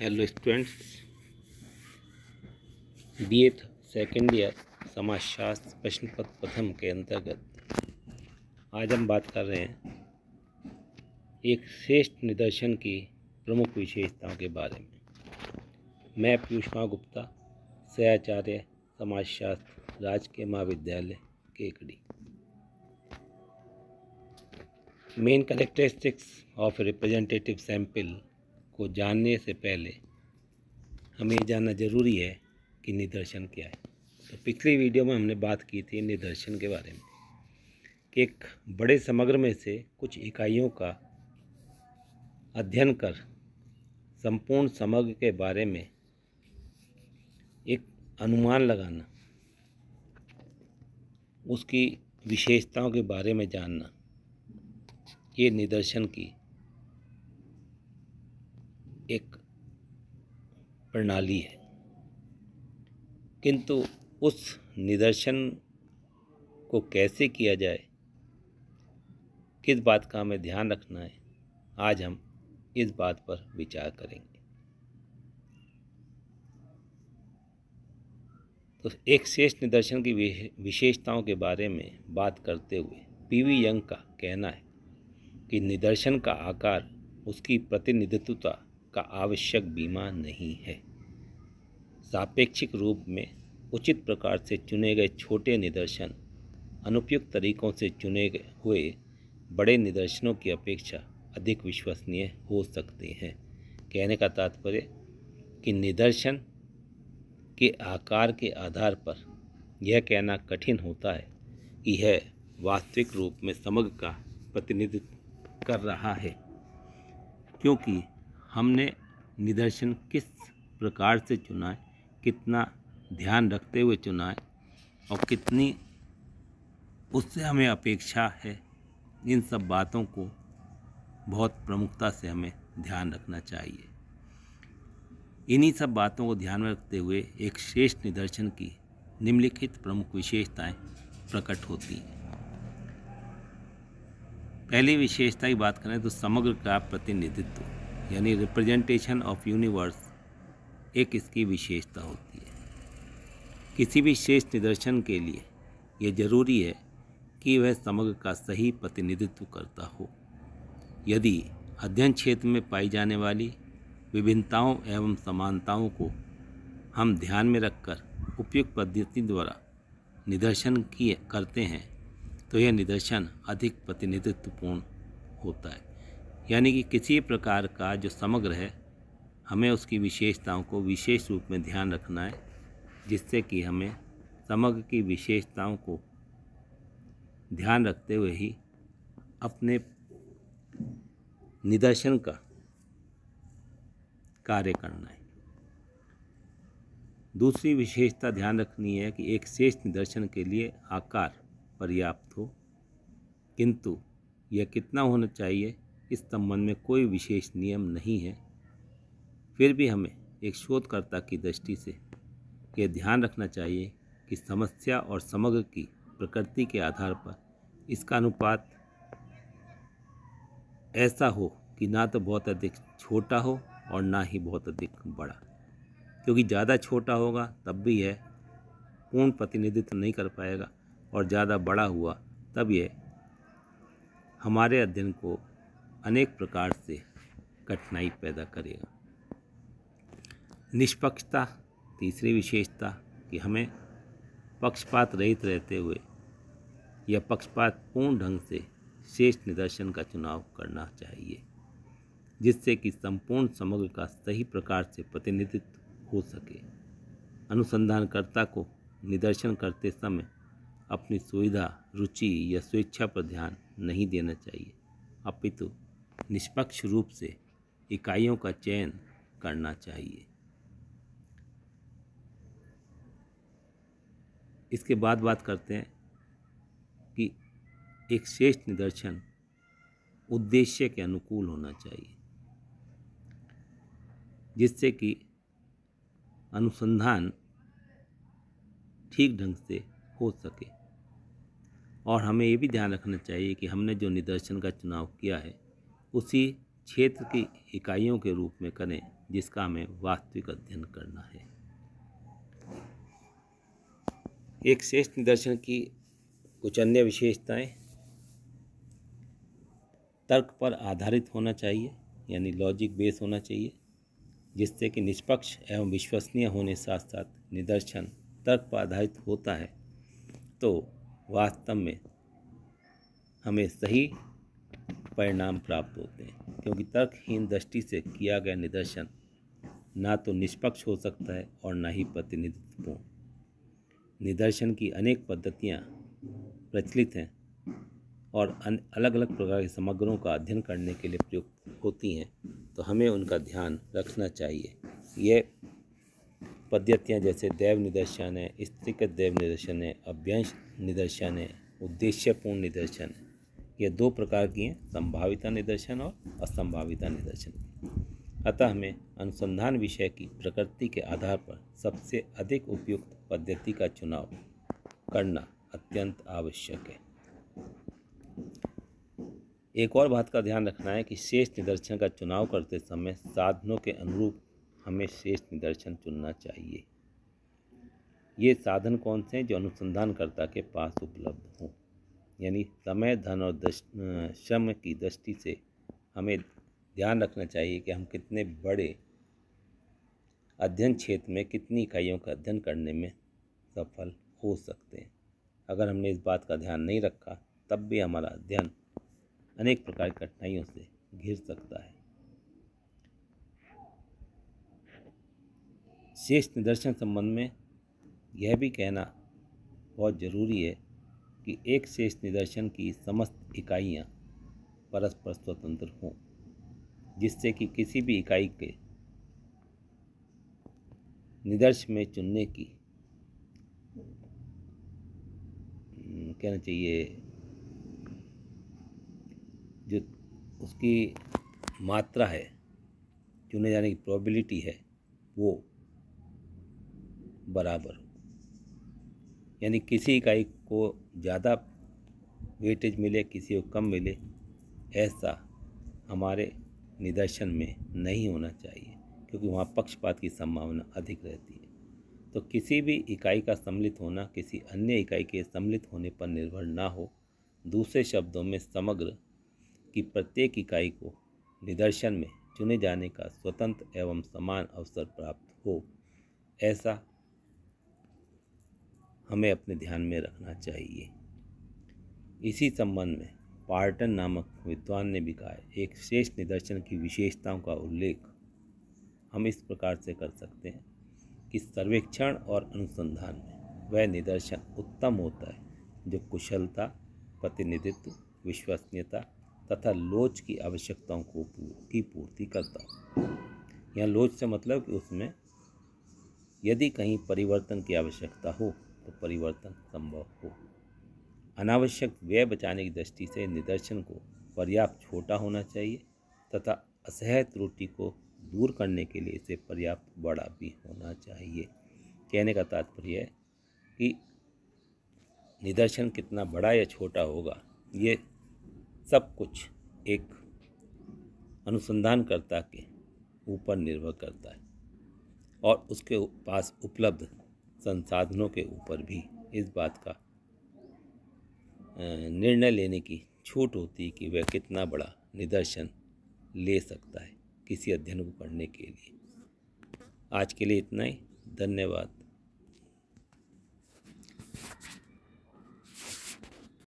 Hello students, BA second year समाजशास्त्र प्रश्न पत्र प्रथम के अंतर्गत आज हम बात कर रहे हैं एक श्रेष्ठ निदर्शन की प्रमुख विशेषताओं के बारे में। मैं पीयूष कुमार गुप्ता, सहआचार्य समाजशास्त्र, राजकीय महाविद्यालय Kekri. Main characteristics of representative sample को जानने से पहले हमें जानना जरूरी है कि निदर्शन क्या है। तो पिछली वीडियो में हमने बात की थी निदर्शन के बारे में कि एक बड़े समग्र में से कुछ इकाइयों का अध्ययन कर संपूर्ण समग्र के बारे में एक अनुमान लगाना, उसकी विशेषताओं के बारे में जानना, ये निदर्शन की एक प्रणाली है। किंतु उस निदर्शन को कैसे किया जाए, किस बात का हमें ध्यान रखना है, आज हम इस बात पर विचार करेंगे। तो एक श्रेष्ठ निदर्शन की विशेषताओं के बारे में बात करते हुए पीवी यंग का कहना है कि निदर्शन का आकार उसकी प्रतिनिधित्वता का आवश्यक बीमा नहीं है। सापेक्षिक रूप में उचित प्रकार से चुने गए छोटे निदर्शन अनुपयुक्त तरीकों से चुने हुए बड़े निदर्शनों की अपेक्षा अधिक विश्वसनीय हो सकते हैं। कहने का तात्पर्य कि निदर्शन के आकार के आधार पर यह कहना कठिन होता है कि यह वास्तविक रूप में समग्र का प्रतिनिधित्व कर रहा है, क्योंकि हमने निदर्शन किस प्रकार से चुना है, कितना ध्यान रखते हुए चुना है और कितनी उससे हमें अपेक्षा है, इन सब बातों को बहुत प्रमुखता से हमें ध्यान रखना चाहिए। इन्हीं सब बातों को ध्यान में रखते हुए एक श्रेष्ठ निदर्शन की निम्नलिखित प्रमुख विशेषताएं प्रकट होती हैं। पहली विशेषता की बात करें तो समग्र का प्रतिनिधित्व यानी रिप्रेजेंटेशन ऑफ यूनिवर्स एक इसकी विशेषता होती है। किसी भी श्रेष्ठ निदर्शन के लिए यह जरूरी है कि वह समग्र का सही प्रतिनिधित्व करता हो। यदि अध्ययन क्षेत्र में पाई जाने वाली विभिन्नताओं एवं समानताओं को हम ध्यान में रखकर उपयुक्त पद्धति द्वारा निदर्शन करते हैं तो यह निदर्शन अधिक प्रतिनिधित्वपूर्ण होता है। यानी कि किसी प्रकार का जो समग्र है, हमें उसकी विशेषताओं को विशेष रूप में ध्यान रखना है, जिससे कि हमें समग्र की विशेषताओं को ध्यान रखते हुए ही अपने निदर्शन का कार्य करना है। दूसरी विशेषता ध्यान रखनी है कि एक श्रेष्ठ निदर्शन के लिए आकार पर्याप्त हो, किंतु यह कितना होना चाहिए इस संबंध में कोई विशेष नियम नहीं है। फिर भी हमें एक शोधकर्ता की दृष्टि से यह ध्यान रखना चाहिए कि समस्या और समग्र की प्रकृति के आधार पर इसका अनुपात ऐसा हो कि ना तो बहुत अधिक छोटा हो और ना ही बहुत अधिक बड़ा, क्योंकि ज़्यादा छोटा होगा तब भी यह पूर्ण प्रतिनिधित्व नहीं कर पाएगा और ज़्यादा बड़ा हुआ तब यह हमारे अध्ययन को अनेक प्रकार से कठिनाई पैदा करेगा। निष्पक्षता तीसरी विशेषता कि हमें पक्षपात रहित रहते हुए या पक्षपात पूर्ण ढंग से श्रेष्ठ निदर्शन का चुनाव करना चाहिए, जिससे कि संपूर्ण समग्र का सही प्रकार से प्रतिनिधित्व हो सके। अनुसंधानकर्ता को निदर्शन करते समय अपनी सुविधा, रुचि या स्वेच्छा पर ध्यान नहीं देना चाहिए, अपितु निष्पक्ष रूप से इकाइयों का चयन करना चाहिए। इसके बाद बात करते हैं कि एक श्रेष्ठ निदर्शन उद्देश्य के अनुकूल होना चाहिए, जिससे कि अनुसंधान ठीक ढंग से हो सके। और हमें ये भी ध्यान रखना चाहिए कि हमने जो निदर्शन का चुनाव किया है उसी क्षेत्र की इकाइयों के रूप में करें, जिसका हमें वास्तविक अध्ययन करना है। एक श्रेष्ठ निदर्शन की कुछ अन्य विशेषताएं: तर्क पर आधारित होना चाहिए, यानी लॉजिक बेस होना चाहिए, जिससे कि निष्पक्ष एवं विश्वसनीय होने साथ साथ निदर्शन तर्क पर आधारित होता है तो वास्तव में हमें सही परिणाम प्राप्त होते हैं, क्योंकि तर्कहीन दृष्टि से किया गया निदर्शन ना तो निष्पक्ष हो सकता है और ना ही प्रतिनिधित्वपूर्ण। निदर्शन की अनेक पद्धतियाँ प्रचलित हैं और अलग अलग प्रकार के समग्रों का अध्ययन करने के लिए प्रयुक्त होती हैं, तो हमें उनका ध्यान रखना चाहिए। ये पद्धतियाँ जैसे दैव निदर्शन है, स्त्रीकृत दैव निदर्शन है, अभ्यंश निदर्शन है, उद्देश्यपूर्ण निदर्शन है। ये दो प्रकार की हैं, संभाविता निदर्शन और असंभाविता निदर्शन। अतः हमें अनुसंधान विषय की प्रकृति के आधार पर सबसे अधिक उपयुक्त पद्धति का चुनाव करना अत्यंत आवश्यक है। एक और बात का ध्यान रखना है कि श्रेष्ठ निदर्शन का चुनाव करते समय साधनों के अनुरूप हमें श्रेष्ठ निदर्शन चुनना चाहिए। ये साधन कौन से हैं? जो अनुसंधानकर्ता के पास उपलब्ध हों, यानी समय, धन और श्रम की दृष्टि से हमें ध्यान रखना चाहिए कि हम कितने बड़े अध्ययन क्षेत्र में कितनी इकाइयों का अध्ययन करने में सफल हो सकते हैं। अगर हमने इस बात का ध्यान नहीं रखा तब भी हमारा अध्ययन अनेक प्रकार की कठिनाइयों से घिर सकता है। श्रेष्ठ निदर्शन संबंध में यह भी कहना बहुत ज़रूरी है कि एक श्रेष्ठ निदर्शन की समस्त इकाइयाँ परस्पर स्वतंत्र हों, जिससे कि किसी भी इकाई के निदर्श में चुनने की कहना चाहिए जो उसकी मात्रा है, चुने जाने की प्रोबेबिलिटी है, वो बराबर हो। यानी किसी इकाई को ज़्यादा वेटेज मिले, किसी को कम मिले, ऐसा हमारे निदर्शन में नहीं होना चाहिए, क्योंकि वहाँ पक्षपात की संभावना अधिक रहती है। तो किसी भी इकाई का सम्मिलित होना किसी अन्य इकाई के सम्मिलित होने पर निर्भर ना हो। दूसरे शब्दों में समग्र की प्रत्येक इकाई को निदर्शन में चुने जाने का स्वतंत्र एवं समान अवसर प्राप्त हो, ऐसा हमें अपने ध्यान में रखना चाहिए। इसी संबंध में पार्टन नामक विद्वान ने भी कहा है, एक श्रेष्ठ निदर्शन की विशेषताओं का उल्लेख हम इस प्रकार से कर सकते हैं कि सर्वेक्षण और अनुसंधान में वह निदर्शन उत्तम होता है जो कुशलता, प्रतिनिधित्व, विश्वसनीयता तथा लोच की आवश्यकताओं की पूर्ति करता हो। यहाँ लोच से मतलब कि उसमें यदि कहीं परिवर्तन की आवश्यकता हो तो परिवर्तन संभव हो। अनावश्यक व्यय बचाने की दृष्टि से निदर्शन को पर्याप्त छोटा होना चाहिए तथा असह्य त्रुटि को दूर करने के लिए इसे पर्याप्त बड़ा भी होना चाहिए। कहने का तात्पर्य है कि निदर्शन कितना बड़ा या छोटा होगा, ये सब कुछ एक अनुसंधानकर्ता के ऊपर निर्भर करता है और उसके पास उपलब्ध संसाधनों के ऊपर भी इस बात का निर्णय लेने की छूट होती है कि वह कितना बड़ा निदर्शन ले सकता है किसी अध्ययन को करने के लिए। आज के लिए इतना ही। धन्यवाद।